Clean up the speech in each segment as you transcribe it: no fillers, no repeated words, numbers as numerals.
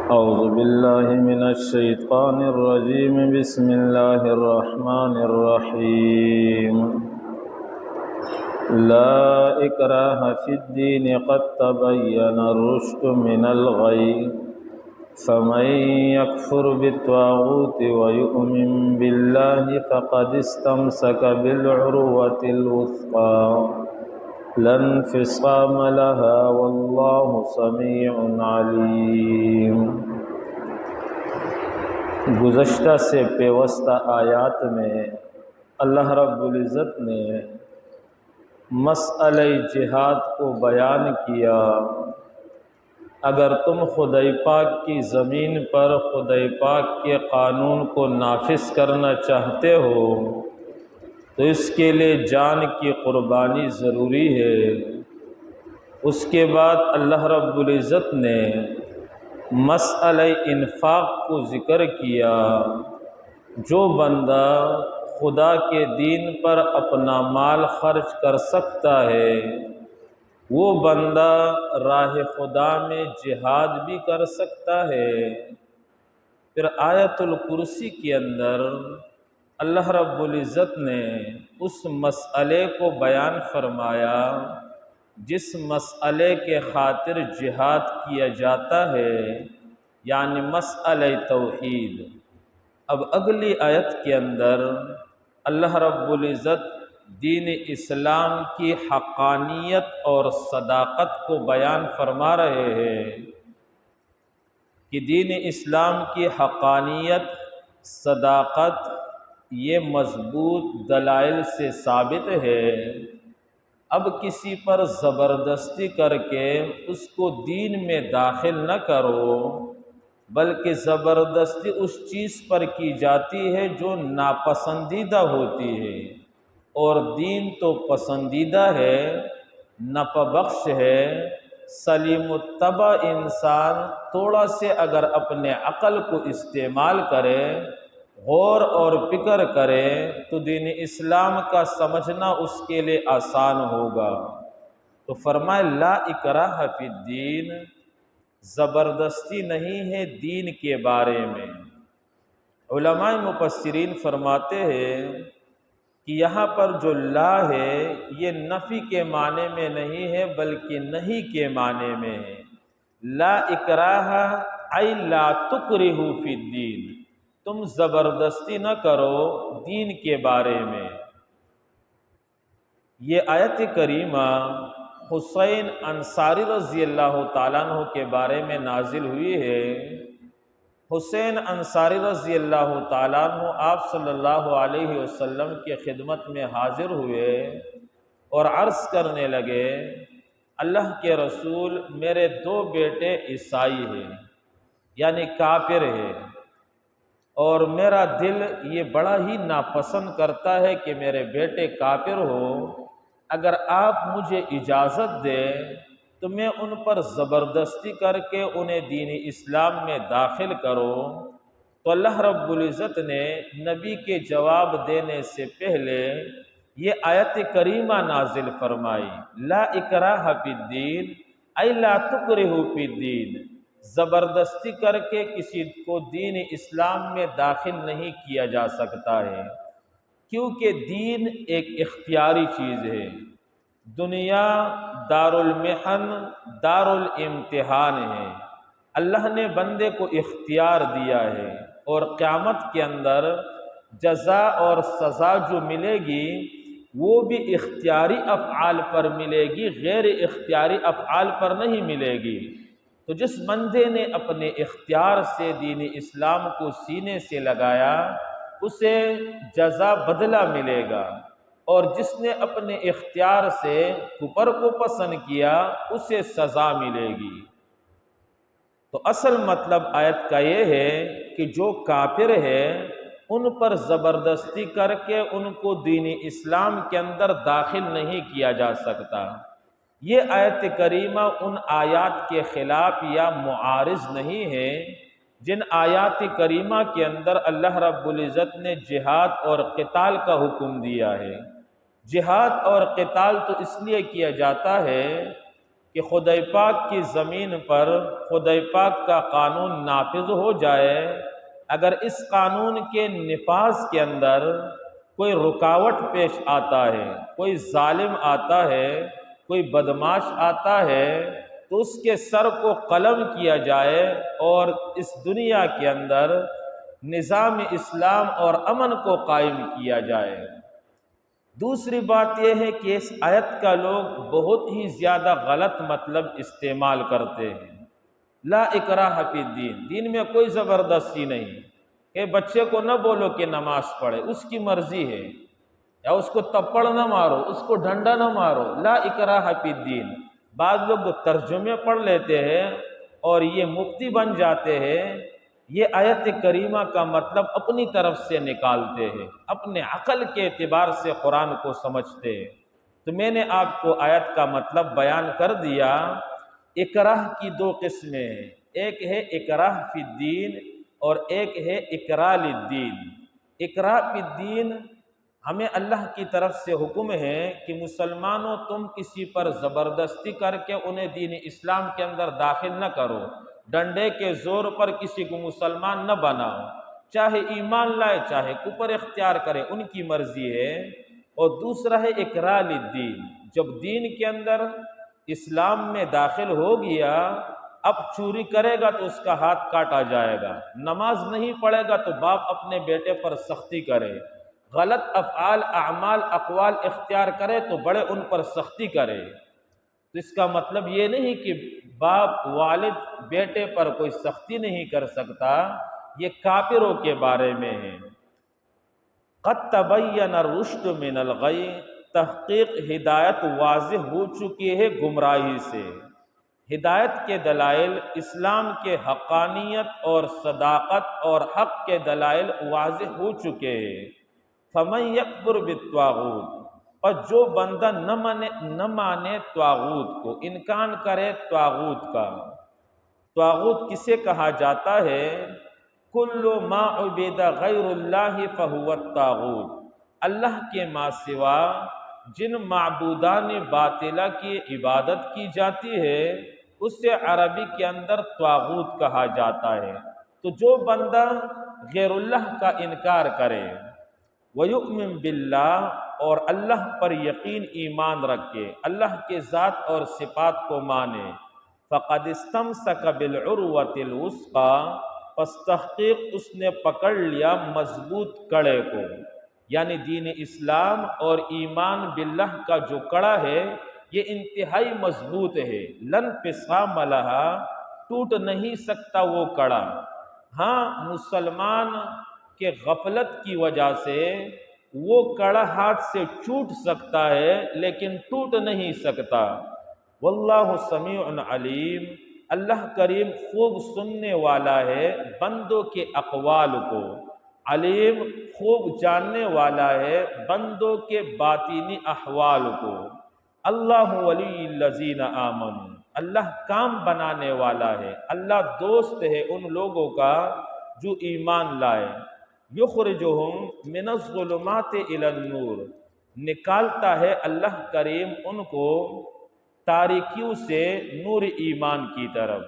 أعوذ بالله من الشيطان الرجيم بسم الله الرحمن الرحيم لا إكراه في الدين قد تبين الرشد من الغي فمن يكفر بالطاغوت ويؤمن بالله فقد استمسك بالعروة الوثقى لا انفصام لها والله سمیع علیم۔ گزشتہ سے پیوستہ آیات میں اللہ رب العزت نے مسئلہ جہاد کو بیان کیا۔ اگر تم خدائے پاک کی زمین پر خدائے پاک کے قانون کو نافذ کرنا چاہتے ہو تو اس کے لیے جان کی قربانی ضروری ہے۔ اس کے بعد اللہ رب العزت نے مسئلہ انفاق کو ذکر کیا۔ جو بندہ خدا کے دین پر اپنا مال خرچ کر سکتا ہے وہ بندہ راہ خدا میں جہاد بھی کر سکتا ہے۔ پھر آیت الکرسی کے اندر اللہ رب العزت نے اس مسئلے کو بیان فرمایا جس مسئلے کے خاطر جہاد کیا جاتا ہے، یعنی مسئلہ توحید۔ اب اگلی آیت کے اندر اللہ رب العزت دین اسلام کی حقانیت اور صداقت کو بیان فرما رہے ہیں کہ دین اسلام کی حقانیت، صداقت یہ مضبوط دلائل سے ثابت ہے۔ اب کسی پر زبردستی کر کے اس کو دین میں داخل نہ کرو، بلکہ زبردستی اس چیز پر کی جاتی ہے جو ناپسندیدہ ہوتی ہے، اور دین تو پسندیدہ ہے، نفع بخش ہے۔ سلیم الطبع انسان تھوڑا سے اگر اپنے عقل کو استعمال کرے، غور اور فکر کرے تو دین اسلام کا سمجھنا اس کے لیے آسان ہوگا۔ تو فرمائے لا اکراہ فی الدین، زبردستی نہیں ہے دین کے بارے میں۔ علماء مفسرین فرماتے ہیں کہ یہاں پر جو لا ہے یہ نفی کے معنی میں نہیں ہے بلکہ نہیں کے معنی میں ہے۔ لا اکراہ ای لا تکرہوا فی الدین، تم زبردستی نہ کرو دین کے بارے میں۔ یہ آیت کریمہ حسین انصاری رضی اللہ تعالیٰ عنہ کے بارے میں نازل ہوئی ہے۔ حسین انصاری رضی اللہ تعالیٰ عنہ آپ صلی اللہ علیہ وسلم کی خدمت میں حاضر ہوئے اور عرض کرنے لگے، اللہ کے رسول میرے دو بیٹے عیسائی ہیں، یعنی کافر ہیں، اور میرا دل یہ بڑا ہی ناپسند کرتا ہے کہ میرے بیٹے کافر ہو۔ اگر آپ مجھے اجازت دیں تو میں ان پر زبردستی کر کے انہیں دین اسلام میں داخل کروں۔ تو اللہ رب العزت نے نبی کے جواب دینے سے پہلے یہ آیت کریمہ نازل فرمائی، لا اکراہ فی الدین ای لا تکرہوا فی الدین، زبردستی کر کے کسی کو دین اسلام میں داخل نہیں کیا جا سکتا ہے، کیونکہ دین ایک اختیاری چیز ہے۔ دنیا دار المحن، دار الامتحان ہے۔ اللہ نے بندے کو اختیار دیا ہے، اور قیامت کے اندر جزا اور سزا جو ملے گی وہ بھی اختیاری افعال پر ملے گی، غیر اختیاری افعال پر نہیں ملے گی۔ تو جس بندے نے اپنے اختیار سے دین اسلام کو سینے سے لگایا اسے جزا بدلہ ملے گا، اور جس نے اپنے اختیار سے کفر کو پسند کیا اسے سزا ملے گی۔ تو اصل مطلب آیت کا یہ ہے کہ جو کافر ہے ان پر زبردستی کر کے ان کو دین اسلام کے اندر داخل نہیں کیا جا سکتا۔ یہ آیت کریمہ ان آیات کے خلاف یا معارض نہیں ہے جن آیات کریمہ کے اندر اللہ رب العزت نے جہاد اور قتال کا حکم دیا ہے۔ جہاد اور قتال تو اس لیے کیا جاتا ہے کہ خدائے پاک کی زمین پر خدائے پاک کا قانون نافذ ہو جائے، اگر اس قانون کے نفاذ کے اندر کوئی رکاوٹ پیش آتا ہے، کوئی ظالم آتا ہے، کوئی بدماش آتا ہے، تو اس کے سر کو قلم کیا جائے اور اس دنیا کے اندر نظام اسلام اور امن کو قائم کیا جائے۔ دوسری بات یہ ہے کہ اس آیت کا لوگ بہت ہی زیادہ غلط مطلب استعمال کرتے ہیں۔ لا اکراہ فی الدین، دین میں کوئی زبردستی نہیں کہ بچے کو نہ بولو کہ نماز پڑھے، اس کی مرضی ہے، یا اس کو تپڑ نہ مارو، اس کو ڈنڈا نہ مارو۔ لا اکراہ فی الدین، بعض لوگ ترجمے پڑھ لیتے ہیں اور یہ مفتی بن جاتے ہیں، یہ آیت کریمہ کا مطلب اپنی طرف سے نکالتے ہیں، اپنے عقل کے اعتبار سے قرآن کو سمجھتے ہیں۔ تو میں نے آپ کو آیت کا مطلب بیان کر دیا۔ اکراہ کی دو قسمیں ہیں، ایک ہے اکراہ فی الدین اور ایک ہے اکراہ للدین۔ اکراہ فی الدین، ہمیں اللہ کی طرف سے حکم ہے کہ مسلمانوں تم کسی پر زبردستی کر کے انہیں دین اسلام کے اندر داخل نہ کرو، ڈنڈے کے زور پر کسی کو مسلمان نہ بناؤ، چاہے ایمان لائے چاہے کفر اختیار کرے، ان کی مرضی ہے۔ اور دوسرا ہے اکراہ للدین، جب دین کے اندر اسلام میں داخل ہو گیا، اب چوری کرے گا تو اس کا ہاتھ کاٹا جائے گا، نماز نہیں پڑھے گا تو باپ اپنے بیٹے پر سختی کرے، غلط افعال اعمال اقوال اختیار کرے تو بڑے ان پر سختی کرے۔ تو اس کا مطلب یہ نہیں کہ باپ والد بیٹے پر کوئی سختی نہیں کر سکتا، یہ کافروں کے بارے میں ہے۔ قد تبین الرشد من الغی، تحقیق ہدایت واضح ہو چکی ہے گمراہی سے۔ ہدایت کے دلائل، اسلام کے حقانیت اور صداقت اور حق کے دلائل واضح ہو چکے ہیں۔ فمن یکفر بالطاغوت، اور جو بندہ نہ مانے طاغوت کو، انکار کرے طاغوت کا۔ طاغوت کسے کہا جاتا ہے؟ کل ما عبد غیر اللہ فہو الطاغوت، اللہ کے ما سوا جن معبودان باطلہ کی عبادت کی جاتی ہے اسے عربی کے اندر طاغوت کہا جاتا ہے۔ تو جو بندہ غیر اللہ کا انکار کرے، وَيُؤْمِن بِاللَّهِ، اور اللہ پر یقین ایمان رکھے، اللہ کے ذات اور صفات کو مانے، فَقَدْ اسْتَمْسَكَ بِالْعُرْوَةِ الْوُثْقَىٰ، پس تحقیق اس نے پکڑ لیا مضبوط کڑے کو، یعنی دین اسلام اور ایمان باللہ کا جو کڑا ہے یہ انتہائی مضبوط ہے۔ لن انفصام لها، ٹوٹ نہیں سکتا وہ کڑا۔ ہاں، مسلمان کے غفلت کی وجہ سے وہ کڑا ہاتھ سے چھوٹ سکتا ہے لیکن ٹوٹ نہیں سکتا۔ واللہ سمیع علیم، اللہ کریم خوب سننے والا ہے بندوں کے اقوال کو، علیم خوب جاننے والا ہے بندوں کے باطنی احوال کو۔ اللہ ولی الذین آمنوا، اللہ کام بنانے والا ہے، اللہ دوست ہے ان لوگوں کا جو ایمان لائے۔ یخرجہم من الظلمات الی النور، نکالتا ہے اللہ کریم ان کو تاریکیوں سے نور ایمان کی طرف۔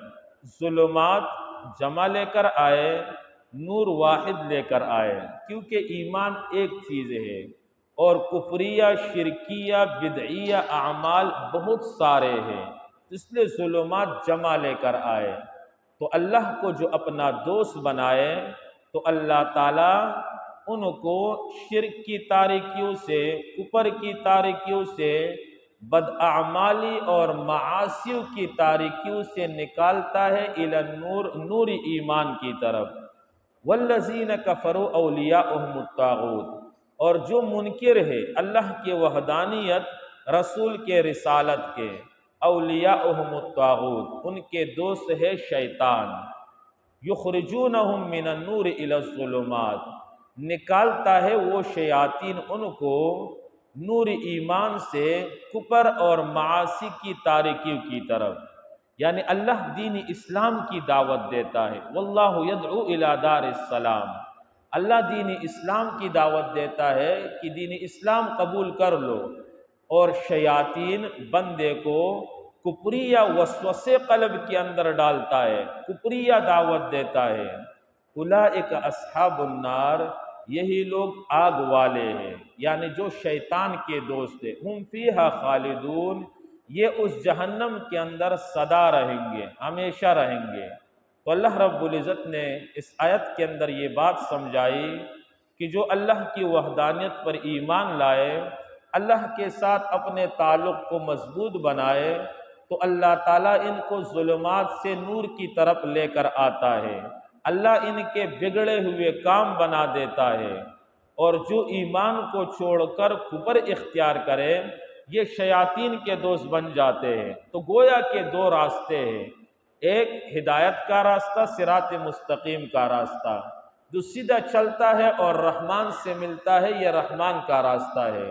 ظلمات جمع لے کر آئے، نور واحد لے کر آئے، کیونکہ ایمان ایک چیز ہے اور کفریہ شرکیہ بدعیہ اعمال بہت سارے ہیں، اس لیے ظلمات جمع لے کر آئے۔ تو اللہ کو جو اپنا دوست بنائے تو اللہ تعالیٰ ان کو شرک کی تاریکیوں سے، کفر کی تاریکیوں سے، بداعمالی اور معاصیوں کی تاریکیوں سے نکالتا ہے الی النور، نور ایمان کی طرف۔ والذین کفروا اولیاؤہم الطاغوت، اور جو منکر ہے اللہ کی وحدانیت، رسول کے رسالت کے، اولیاؤہم الطاغوت، ان کے دوست ہے شیطان۔ یخرجونہم من النور الی الظلمات، نکالتا ہے وہ شیاطین ان کو نور ایمان سے کفر اور معاصی کی تاریکیوں کی طرف، یعنی اللہ دین اسلام کی دعوت دیتا ہے۔ واللہ یدعو الی دار السلام، اللہ دین اسلام کی دعوت دیتا ہے کہ دین اسلام قبول کر لو، اور شیاطین بندے کو کفری یا وسوسے قلب کے اندر ڈالتا ہے، کفری یا دعوت دیتا ہے۔ اولئک اصحاب النار، یہی لوگ آگ والے ہیں، یعنی جو شیطان کے دوست ہیں۔ ہم فیہا خالدون، یہ اس جہنم کے اندر سدا رہیں گے، ہمیشہ رہیں گے۔ تو اللہ رب العزت نے اس آیت کے اندر یہ بات سمجھائی کہ جو اللہ کی وحدانیت پر ایمان لائے، اللہ کے ساتھ اپنے تعلق کو مضبوط بنائے، تو اللہ تعالیٰ ان کو ظلمات سے نور کی طرف لے کر آتا ہے، اللہ ان کے بگڑے ہوئے کام بنا دیتا ہے۔ اور جو ایمان کو چھوڑ کر کفر اختیار کرے، یہ شیاطین کے دوست بن جاتے ہیں۔ تو گویا کہ دو راستے ہیں، ایک ہدایت کا راستہ، صراط مستقیم کا راستہ جو سیدھا چلتا ہے اور رحمان سے ملتا ہے، یہ رحمان کا راستہ ہے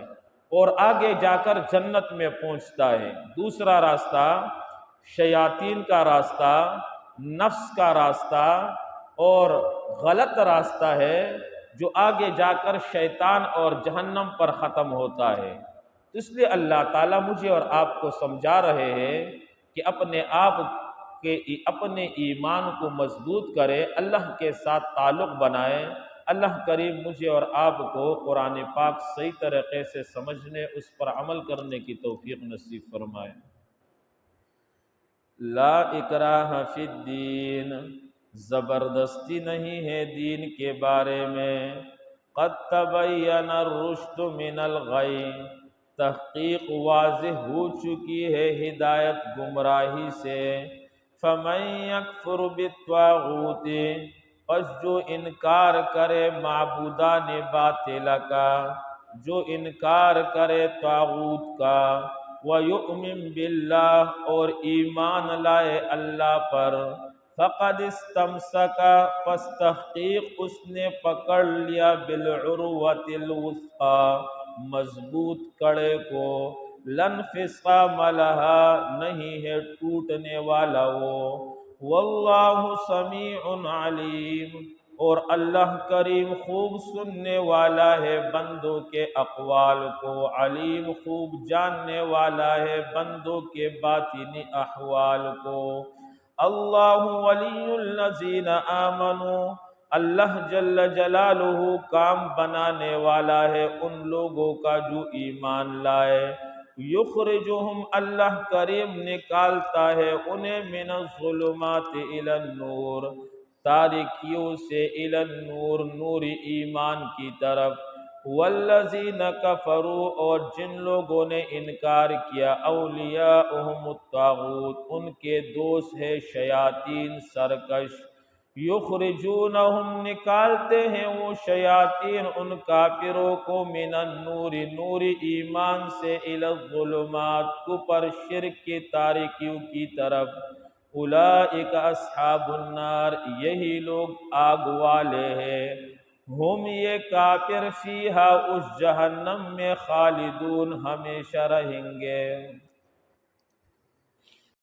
اور آگے جا کر جنت میں پہنچتا ہے۔ دوسرا راستہ شیاطین کا راستہ، نفس کا راستہ اور غلط راستہ ہے جو آگے جا کر شیطان اور جہنم پر ختم ہوتا ہے۔ اس لیے اللہ تعالیٰ مجھے اور آپ کو سمجھا رہے ہیں کہ اپنے ایمان کو مضبوط کرے، اللہ کے ساتھ تعلق بنائے۔ اللہ کریم مجھے اور آپ کو قرآن پاک صحیح طریقے سے سمجھنے، اس پر عمل کرنے کی توفیق نصیب فرمائے۔ لا اکراہ فی الدین، زبردستی نہیں ہے دین کے بارے میں۔ قد تبین الرشد من الغی، تحقیق واضح ہو چکی ہے ہدایت گمراہی سے۔ فمن یکفر بالطاغوت، پس جو انکار کرے معبودان باطل کا، جو انکار کرے طاغوت کا، وَيُؤْمِن بِاللَّهِ، اور ایمان لائے اللہ پر، فَقَدِ اسْتَمْسَكَ، پس تحقیق اس نے پکڑ لیا، بِالْعُرْوَةِ الْوُثْقَىٰ، مضبوط کڑے کو، لَا انفصام لَهَا، نہیں ہے ٹوٹنے والا وہ، وَاللَّهُ سَمِيعٌ عَلِيمٌ، اور اللہ کریم خوب سننے والا ہے بندوں کے اقوال کو، علیم خوب جاننے والا ہے بندوں کے باطنی احوال کو۔ اللہ ولی الذین آمنوا، اللہ جل جلالہ کام بنانے والا ہے ان لوگوں کا جو ایمان لائے۔ یخرجہم، اللہ کریم نکالتا ہے انہیں، من الظلمات الی النور، تاریکیوں سے، الی النور، نور ایمان کی طرف۔ والذین کفروا، اور جن لوگوں نے انکار کیا، اولیاؤہم الطاغوت، ان کے دوست ہے شیاطین سرکش۔ یخرجونہم، نکالتے ہیں وہ شیاطین ان کافروں کو، من النور، نور ایمان سے، الی الظلمات، کفر شرک کی تاریکیوں کی طرف۔ اولئک اصحاب النار، یہی لوگ آگ والے ہیں، ہم یہ کافر، فیہا، اس جہنم میں، خالدون، ہمیشہ رہیں گے۔